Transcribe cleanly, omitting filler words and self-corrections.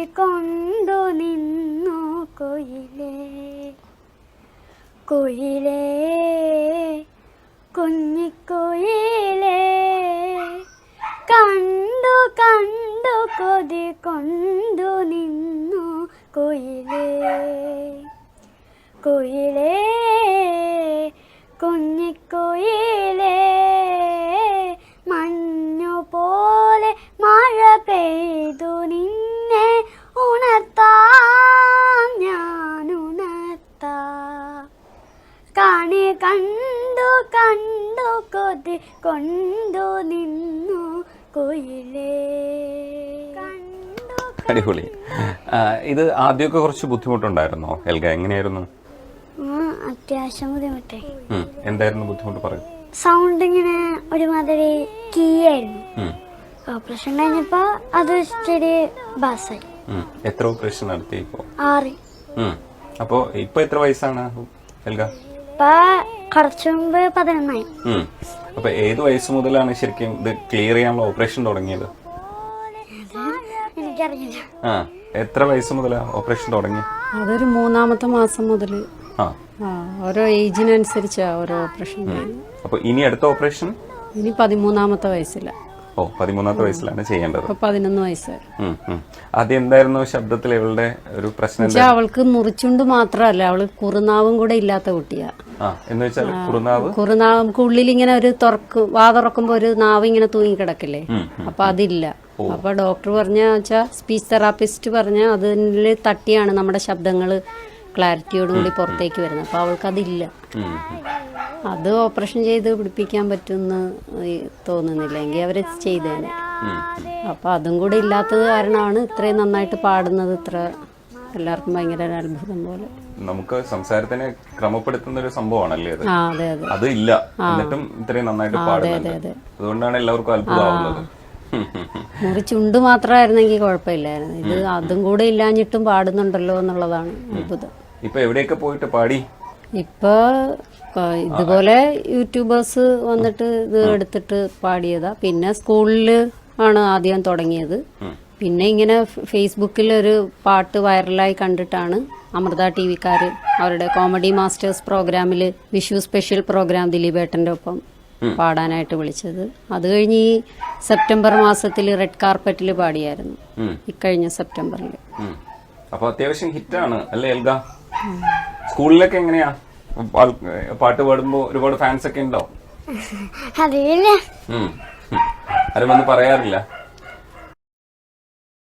കൊതികൊണ്ടു നിന്നു കുയിലേ കുയിലേ കുഞ്ഞിക്കുയിലേ കണ്ടു കണ്ടു കൊതികൊണ്ടു നിന്നു കുയിലേ കുയിലേ കുഞ്ഞിക്കുയിലേ മഞ്ഞുപോലെ മഴ പെയ്തു നിന്നെ ഉണർത്താം ഞാൻ ഉണർത്താം കണി കണ്ടു കണ്ടു കൊതി കൊണ്ടു നിന്നു കുയിലേ. അടിപൊളി. ഇത് ആദ്യമൊക്കെ കുറച്ച് ബുദ്ധിമുട്ടുണ്ടായിരുന്നോ എൽഗ? എങ്ങനെയായിരുന്നു? അത്യാവശ്യം ബുദ്ധിമുട്ടായി. എന്തായിരുന്നു ബുദ്ധിമുട്ട് പറയും? സൗണ്ട് ഇങ്ങനെ ഒരുമാതിരി കീയായിരുന്നു. ഓപ്പറേഷൻ കഴിഞ്ഞപ്പോ അത് ഇച്ചിരി ബാസായി. എത്ര ഓപ്പറേഷൻ നടത്തി ഇപ്പോ? 6. അപ്പൊ ഇപ്പൊ എത്ര വയസ്സാണ് എൽഗ? ഇപ്പൊ കുറച്ചു മുമ്പ് 11 ആയി. അപ്പൊ ഏത് വയസ്സ് മുതലാണ് ശരിക്കും ഇത് ക്ലിയർ ചെയ്യാനുള്ള ഓപ്പറേഷൻ തുടങ്ങിയത്? എനിക്കറിയില്ല. എത്ര വയസ്സ് മുതലാ ഓപ്പറേഷൻ തുടങ്ങി? അതൊരു 3-ാമത്തെ മാസം മുതൽ. ഓരോ ഏജിനനുസരിച്ചാ ഓരോ ഓപ്പറേഷൻ. അപ്പൊ ഇനി അടുത്ത ഓപ്പറേഷൻ ഇനി 13-ാമത്തെ വയസ്സില. 13-ാമത്തെ വയസ്സിലാണ് ചെയ്യേണ്ടത്. 11 വയസ്സ്. ആദ്യം എന്തായിരുന്നു ശബ്ദത്തിൽ ഇവളുടെ ഒരു പ്രശ്നം? അവൾക്ക് മുറിച്ചുണ്ട് മാത്രല്ല, അവള് കുറുനാവും കൂടെ ഇല്ലാത്ത കുട്ടിയാ. എന്ന് വെച്ചാൽ കുറുനാവ് നമുക്ക് ഉള്ളിൽ ഇങ്ങനെ ഒരു വാ തുറക്കുമ്പോ ഒരു നാവ് ഇങ്ങനെ തൂങ്ങി കിടക്കില്ലേ, അപ്പൊ അതില്ല. അപ്പൊ ഡോക്ടർ പറഞ്ഞ സ്പീച്ച് തെറാപ്പിസ്റ്റ് പറഞ്ഞ അതിൽ തട്ടിയാണ് നമ്മുടെ ശബ്ദങ്ങള് ക്ലാരിറ്റിയോടുകൂടി പുറത്തേക്ക് വരുന്നത്. അപ്പൊ അവൾക്ക് അതില്ല. അത് ഓപ്പറേഷൻ ചെയ്ത് പിടിപ്പിക്കാൻ പറ്റുമെന്ന് തോന്നുന്നില്ല, എങ്കിൽ അവര് ചെയ്തേനെ. അപ്പൊ അതും കൂടെ ഇല്ലാത്തത് കാരണമാണ് ഇത്രയും നന്നായിട്ട് പാടുന്നത്. ഇത്ര എല്ലാവർക്കും ഭയങ്കര ഒരു അത്ഭുതം പോലെ. നമുക്ക് സംസാരത്തിനെ ക്രമപ്പെടുത്തുന്ന ഒരു സംഭവമാണല്ലേ അത്? അതെ അതെ. അത് ഇല്ല, എന്നിട്ടും ഇത്രയും നന്നായിട്ട് പാടുന്നുണ്ട്. അതുകൊണ്ടാണ് എല്ലാവർക്കും അത്ഭുതമാവുന്നത്. മുറിച്ചുണ്ട് മാത്രമായിരുന്നെങ്കിൽ കുഴപ്പമില്ലായിരുന്നു. ഇത് അതും കൂടെ ഇല്ലാഞ്ഞിട്ടും പാടുന്നുണ്ടല്ലോ എന്നുള്ളതാണ് അത്ഭുതം. ഇപ്പൊ എവിടെയൊക്കെ പോയിട്ട് പാടി? ഇപ്പൊ ഇതുപോലെ യൂട്യൂബേഴ്സ് വന്നിട്ട് ഇത് എടുത്തിട്ട് പാടിയതാ. പിന്നെ സ്കൂളില് ആണ് ആദ്യം തുടങ്ങിയത്. പിന്നെ ഇങ്ങനെ ഫേസ്ബുക്കിൽ ഒരു പാട്ട് വൈറലായി കണ്ടിട്ടാണ് അമൃത ടിവിക്കാര് അവരുടെ കോമഡി മാസ്റ്റേഴ്സ് പ്രോഗ്രാമിൽ വിഷു സ്പെഷ്യൽ പ്രോഗ്രാം ദിലീപേട്ടന്റെ ഒപ്പം പാടാനായിട്ട് വിളിച്ചത്. അത് കഴിഞ്ഞ് ഈ സെപ്റ്റംബർ മാസത്തിൽ റെഡ് കാർപ്പറ്റിൽ പാടിയായിരുന്നു, ഇക്കഴിഞ്ഞ സെപ്റ്റംബറിൽ. അപ്പൊ അത്യാവശ്യം ഹിറ്റാണ് അല്ലേ എൽഗ? സ്കൂളിലൊക്കെ എങ്ങനെയാ പാട്ട് പാടുമ്പോ ഒരുപാട് ഫാൻസ് ഒക്കെ ഉണ്ടോ? അറിയില്ല. ആരും വന്ന് പറയാറില്ല?